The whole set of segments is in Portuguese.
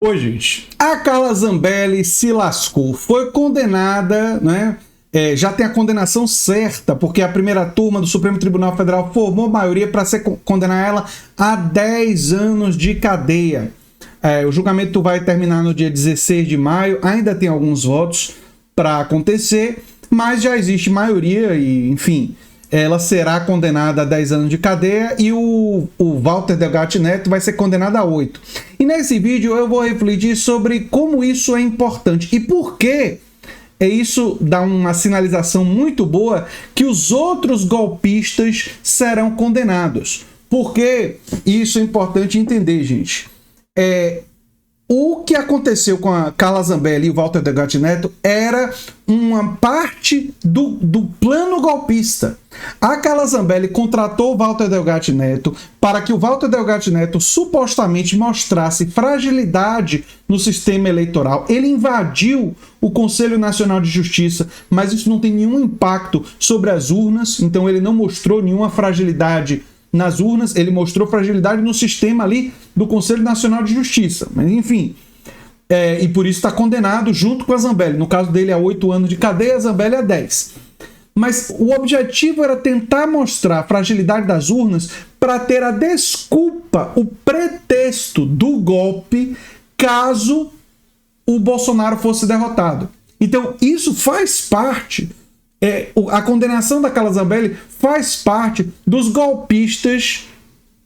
Oi, gente. A Carla Zambelli se lascou. Foi condenada, né? Já tem a condenação certa, porque a primeira turma do Supremo Tribunal Federal formou maioria para condenar ela a 10 anos de cadeia. O julgamento vai terminar no dia 16 de maio. Ainda tem alguns votos para acontecer, mas já existe maioria e, enfim, ela será condenada a 10 anos de cadeia e o Walter Delgatti Neto vai ser condenado a 8. E nesse vídeo eu vou refletir sobre como isso é importante e por que isso dá uma sinalização muito boa que os outros golpistas serão condenados. Por que isso é importante entender, gente? O que aconteceu com a Carla Zambelli e o Walter Delgatti Neto era uma parte do plano golpista. A Carla Zambelli contratou o Walter Delgatti Neto para que o Walter Delgatti Neto supostamente mostrasse fragilidade no sistema eleitoral. Ele invadiu o Conselho Nacional de Justiça, mas isso não tem nenhum impacto sobre as urnas, então ele não mostrou nenhuma fragilidade nas urnas, ele mostrou fragilidade no sistema ali do Conselho Nacional de Justiça. Mas enfim, e por isso está condenado junto com a Zambelli. No caso dele, a 8 anos de cadeia, a Zambelli a 10. Mas o objetivo era tentar mostrar a fragilidade das urnas para ter a desculpa, o pretexto do golpe, caso o Bolsonaro fosse derrotado. Então, isso faz parte... a condenação da Carla Zambelli faz parte dos golpistas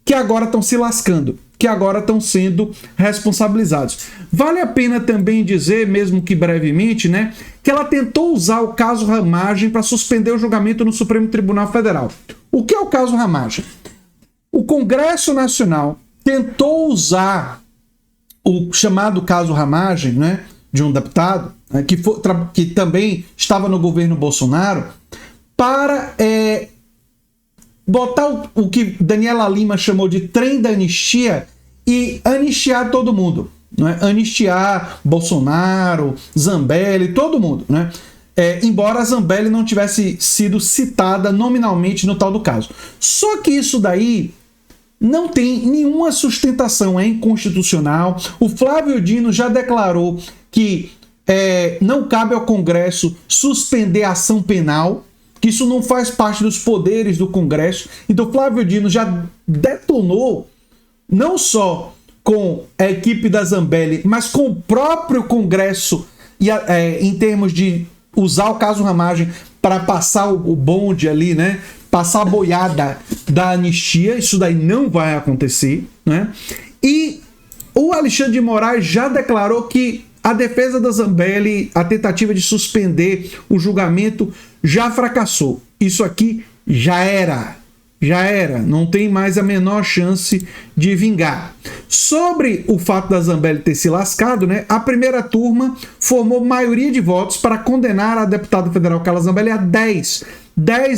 que agora estão se lascando, que agora estão sendo responsabilizados. Vale a pena também dizer, mesmo que brevemente, né, que ela tentou usar o caso Ramagem para suspender o julgamento no Supremo Tribunal Federal. O que é o caso Ramagem? O Congresso Nacional tentou usar o chamado caso Ramagem, né, de um deputado, que também estava no governo Bolsonaro, para botar o que Daniela Lima chamou de trem da anistia e anistiar todo mundo. Né? Anistiar Bolsonaro, Zambelli, todo mundo. Né? Embora a Zambelli não tivesse sido citada nominalmente no tal do caso. Só que isso daí não tem nenhuma sustentação, é inconstitucional. O Flávio Dino já declarou que não cabe ao Congresso suspender a ação penal, que isso não faz parte dos poderes do Congresso. Então Flávio Dino já detonou, não só com a equipe da Zambelli, mas com o próprio Congresso, em termos de usar o caso Ramagem para passar o bonde ali, né? Passar a boiada da anistia. Isso daí não vai acontecer, né? E o Alexandre de Moraes já declarou que a defesa da Zambelli, a tentativa de suspender o julgamento, já fracassou. Isso aqui já era, não tem mais a menor chance de vingar. Sobre o fato da Zambelli ter se lascado, né, a primeira turma formou maioria de votos para condenar a deputada federal Carla Zambelli a 10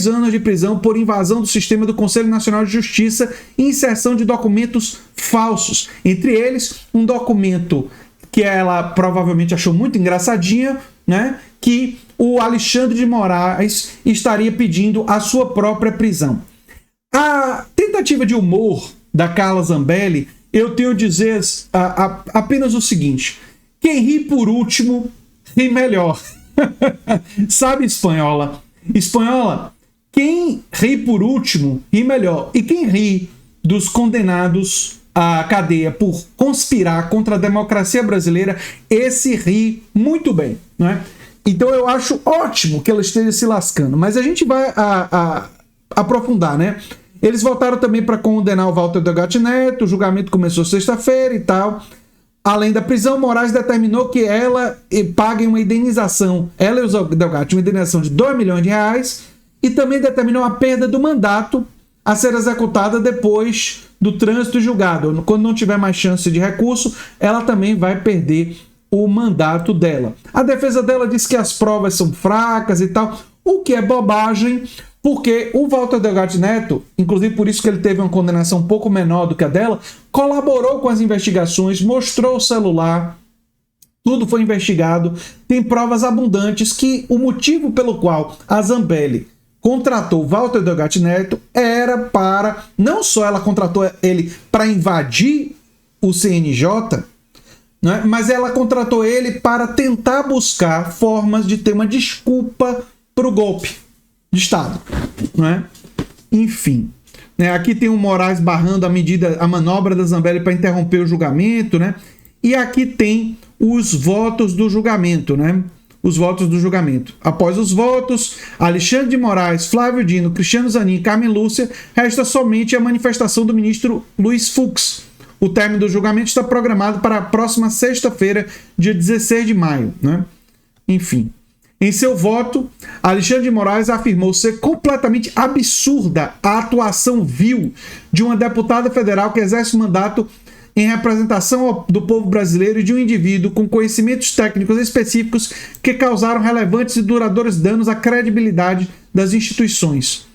anos de prisão por invasão do sistema do Conselho Nacional de Justiça e inserção de documentos falsos. Entre eles, um documento que ela provavelmente achou muito engraçadinha, né? Que o Alexandre de Moraes estaria pedindo a sua própria prisão. A tentativa de humor da Carla Zambelli, eu tenho a dizer apenas o seguinte: quem ri por último, ri melhor. Sabe, espanhola? Espanhola, quem ri por último, ri melhor. E quem ri dos condenados a cadeia por conspirar contra a democracia brasileira, esse ri muito bem, não é? Então eu acho ótimo que ela esteja se lascando, mas a gente vai aprofundar, né? Eles votaram também para condenar o Walter Delgatti Neto, o julgamento começou sexta-feira e tal. Além da prisão, Moraes determinou que ela pague uma indenização, ela e o Delgatti, uma indenização de R$2 milhões, e também determinou a perda do mandato a ser executada depois do trânsito julgado. Quando não tiver mais chance de recurso, ela também vai perder o mandato dela. A defesa dela diz que as provas são fracas e tal, o que é bobagem, porque o Walter Delgatti Neto, inclusive por isso que ele teve uma condenação um pouco menor do que a dela, colaborou com as investigações, mostrou o celular, tudo foi investigado, tem provas abundantes que o motivo pelo qual a Zambelli contratou Walter Delgatti Neto era para, não só ela contratou ele para invadir o CNJ, né? Mas ela contratou ele para tentar buscar formas de ter uma desculpa para o golpe de Estado, né? Enfim, né? Aqui tem o Moraes barrando a manobra da Zambelli para interromper o julgamento, né? E aqui tem os votos do julgamento, né? Os votos do julgamento. Após os votos, Alexandre de Moraes, Flávio Dino, Cristiano Zanin e Carmen Lúcia, resta somente a manifestação do ministro Luiz Fux. O término do julgamento está programado para a próxima sexta-feira, dia 16 de maio, né? Enfim. Em seu voto, Alexandre de Moraes afirmou ser completamente absurda a atuação vil de uma deputada federal que exerce o mandato em representação do povo brasileiro e de um indivíduo com conhecimentos técnicos específicos que causaram relevantes e duradouros danos à credibilidade das instituições.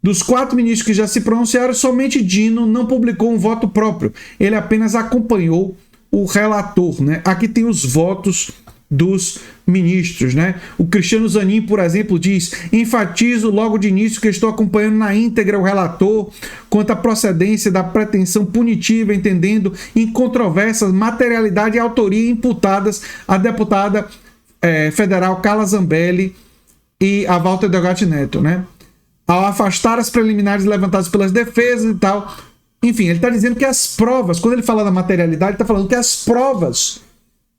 Dos 4 ministros que já se pronunciaram, somente Dino não publicou um voto próprio. Ele apenas acompanhou o relator, né? Aqui tem os votos dos ministros, né? O Cristiano Zanin, por exemplo, diz: enfatizo logo de início que estou acompanhando na íntegra o relator quanto à procedência da pretensão punitiva, entendendo incontroversas materialidade e autoria imputadas à deputada federal Carla Zambelli e a Walter Delgatti Neto, né? Ao afastar as preliminares levantadas pelas defesas e tal. Enfim, ele está dizendo que as provas, quando ele fala da materialidade, ele está falando que as provas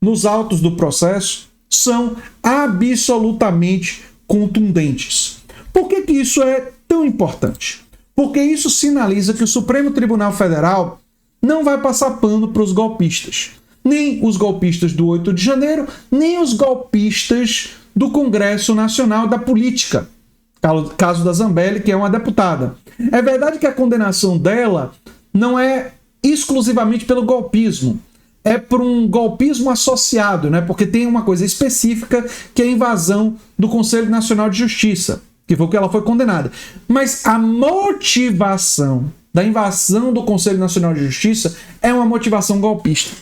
nos autos do processo são absolutamente contundentes. Por que isso é tão importante? Porque isso sinaliza que o Supremo Tribunal Federal não vai passar pano para os golpistas. Nem os golpistas do 8 de janeiro, nem os golpistas do Congresso Nacional da Política. Caso da Zambelli, que é uma deputada. É verdade que a condenação dela não é exclusivamente pelo golpismo. É por um golpismo associado, né? Porque tem uma coisa específica que é a invasão do Conselho Nacional de Justiça, que foi o que ela foi condenada. Mas a motivação da invasão do Conselho Nacional de Justiça é uma motivação golpista.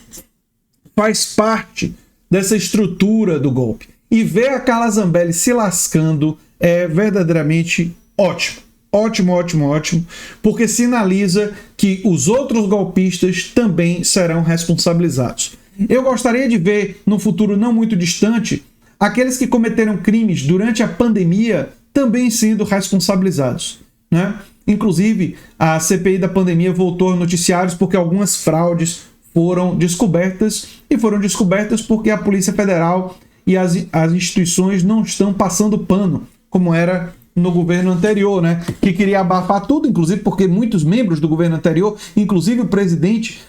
Faz parte dessa estrutura do golpe. E ver a Carla Zambelli se lascando é verdadeiramente ótimo. Ótimo, ótimo, ótimo, porque sinaliza que os outros golpistas também serão responsabilizados. Eu gostaria de ver, num futuro não muito distante, aqueles que cometeram crimes durante a pandemia também sendo responsabilizados, né? Inclusive, a CPI da pandemia voltou aos noticiários porque algumas fraudes foram descobertas, e foram descobertas porque a Polícia Federal e as instituições não estão passando pano, como era no governo anterior, né? Que queria abafar tudo, inclusive porque muitos membros do governo anterior, inclusive o presidente,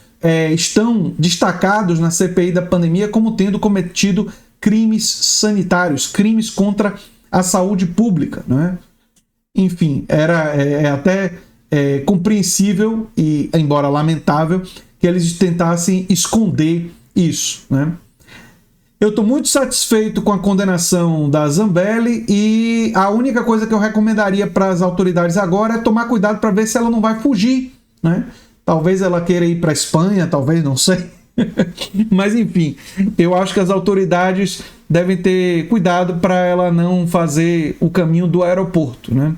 estão destacados na CPI da pandemia como tendo cometido crimes sanitários, crimes contra a saúde pública, né? Enfim, era até compreensível e, embora lamentável, que eles tentassem esconder isso, né? Eu estou muito satisfeito com a condenação da Zambelli e a única coisa que eu recomendaria para as autoridades agora é tomar cuidado para ver se ela não vai fugir, né? Talvez ela queira ir para a Espanha, talvez, não sei. Mas, enfim, eu acho que as autoridades devem ter cuidado para ela não fazer o caminho do aeroporto, né?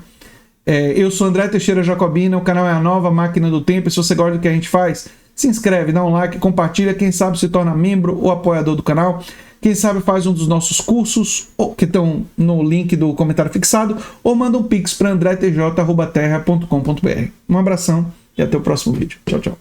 Eu sou André Teixeira Jacobina, o canal é a Nova Máquina do Tempo, e se você gosta do que a gente faz, se inscreve, dá um like, compartilha, quem sabe se torna membro ou apoiador do canal. Quem sabe faz um dos nossos cursos, que estão no link do comentário fixado, ou manda um pix para andretj@terra.com.br. Um abração e até o próximo vídeo. Tchau, tchau.